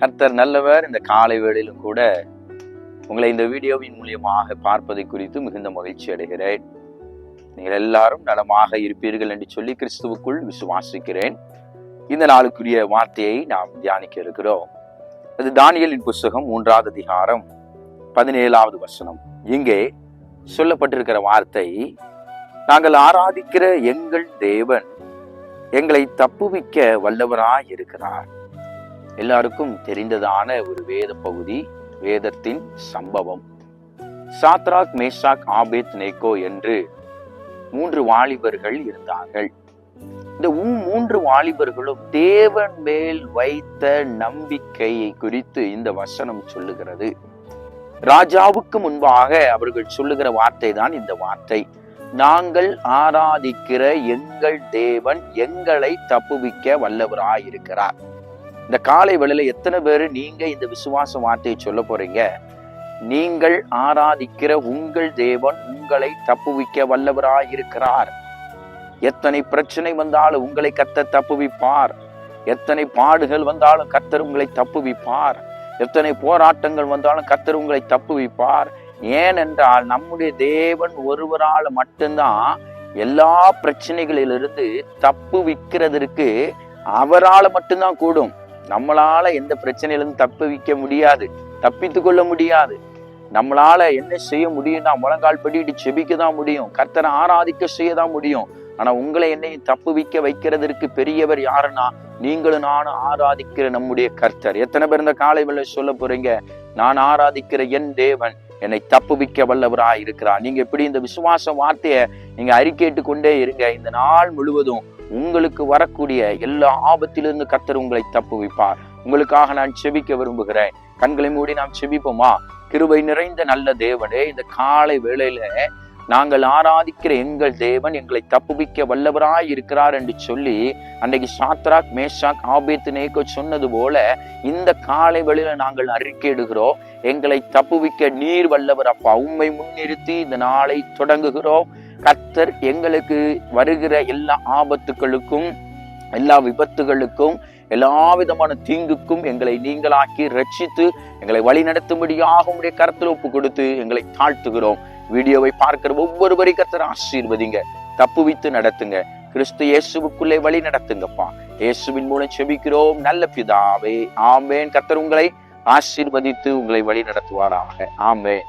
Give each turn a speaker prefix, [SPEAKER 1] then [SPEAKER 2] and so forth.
[SPEAKER 1] கர்த்தர் நல்லவர். இந்த காலை வேளையிலும் கூட உங்களை இந்த வீடியோவின் மூலியமாக பார்ப்பதை குறித்து மிகுந்த மகிழ்ச்சி அடைகிறேன். நீங்கள் எல்லாரும் நலமாக இருப்பீர்கள் என்று சொல்லி கிறிஸ்துவுக்குள் விசுவாசிக்கிறேன். இந்த நாளுக்குரிய வார்த்தையை நாம் தியானிக்க இருக்கிறோம். அது தானியேலின் புஸ்தகம் 3வது அதிகாரம் 17வது வசனம். இங்கே சொல்லப்பட்டிருக்கிற வார்த்தை, நாங்கள் ஆராதிக்கிற எங்கள் தேவன் எங்களை தப்புவிக்க வல்லவராய் இருக்கிறார். எல்லாருக்கும் தெரிந்ததான ஒரு வேத பகுதி, வேதத்தின் சம்பவம். சாத்ராக், மேஷாக், ஆபேத் நேகோ என்று 3 வாலிபர்கள் இருந்தார்கள். இந்த 3 வாலிபர்களும் தேவன் மேல் வைத்த நம்பிக்கையை குறித்து இந்த வசனம் சொல்லுகிறது. ராஜாவுக்கு முன்பாக அவர்கள் சொல்லுகிற வார்த்தை தான் இந்த வார்த்தை, நாங்கள் ஆராதிக்கிற எங்கள் தேவன் எங்களை தப்புவிக்க வல்லவராயிருக்கிறார். இந்த காலை வேளையில எத்தனை பேரு நீங்க இந்த விசுவாச வார்த்தையை சொல்ல போறீங்க? நீங்கள் ஆராதிக்கிற உங்கள் தேவன் உங்களை தப்புவிக்க வல்லவராயிருக்கிறார். எத்தனை பிரச்சனை வந்தாலும் உங்களை கர்த்தர் தப்புவிப்பார். எத்தனை பாடுகள் வந்தாலும் கர்த்தர் உங்களை தப்புவிப்பார். எத்தனை போராட்டங்கள் வந்தாலும் கர்த்தர் உங்களை தப்புவிப்பார். ஏனென்றால் நம்முடைய தேவன் ஒருவரால் மட்டும்தான் எல்லா பிரச்சனைகளிலிருந்து தப்புவிக்கிறதற்கு அவரால் மட்டும்தான் கூடும். நம்மளால எந்த பிரச்சனையிலிருந்து தப்புவிக்க முடியாது, தப்பித்து கொள்ள முடியாது. நம்மளால என்ன செய்ய முடியும்னா முழங்கால் படிட்டு செபிக்க தான் முடியும், கர்த்தரை ஆராதிக்க செய்ய தான் முடியும். ஆனா உங்களை என்னையும் தப்புவிக்க வைக்கிறதற்கு பெரியவர் யாருன்னா நீங்களும் நானும் ஆராதிக்கிற நம்முடைய கர்த்தர். எத்தனை பேர் இந்த காலை வேளை சொல்ல போறீங்க, நான் ஆராதிக்கிற என் தேவன் என்னை தப்புவிக்க வல்லவராய் இருக்கிறார்? நீங்க எப்படி இந்த விசுவாச வார்த்தையை நீங்க அறிக்கையிட்டு கொண்டே இருங்க. இந்த நாள் முழுவதும் உங்களுக்கு வரக்கூடிய எல்லா ஆபத்திலிருந்து கர்த்தர் உங்களை தப்புவிப்பார். உங்களுக்காக நான் செபிக்க விரும்புகிறேன். கண்களை மூடி நாம் செபிப்போமா? கிருபை நிறைந்த நல்ல தேவனே, இந்த காலை வேளையில நாங்கள் ஆராதிக்கிற எங்கள் தேவன் எங்களை தப்புவிக்க வல்லவராய் இருக்கிறார் என்று சொல்லி அன்றைக்கு சாத்ராக், மேஷாக், ஆபேத் நேகோ சொன்னது போல இந்த காலை வேளையில நாங்கள் அறிக்கையிடுகிறோம், எங்களை தப்புவிக்க நீர் வல்லவர் அப்பா. உம்மை முன்னிறுத்தி இந்த நாளை தொடங்குகிறோம். கர்த்தர் எங்களுக்கு வருகிற எல்லா ஆபத்துகளுக்கும், எல்லா விபத்துகளுக்கும், எல்லா விதமான தீங்குக்கும் எங்களை நீங்களாக்கி ரட்சித்து எங்களை வழி நடத்தும்படியாக உடைய கருத்தில் ஒப்பு கொடுத்து எங்களை தாழ்த்துகிறோம். வீடியோவை பார்க்கிற ஒவ்வொருவரை கர்த்தர் ஆசீர்வதிங்க, தப்புவித்து நடத்துங்க. கிறிஸ்து இயேசுவுக்குள்ளே வழி நடத்துங்கப்பா. இயேசுவின் மூலம் செபிக்கிறோம் நல்ல பிதாவே, ஆமென். கர்த்தர் உங்களை ஆசீர்வதித்து உங்களை வழி நடத்துவாராக. ஆமென்.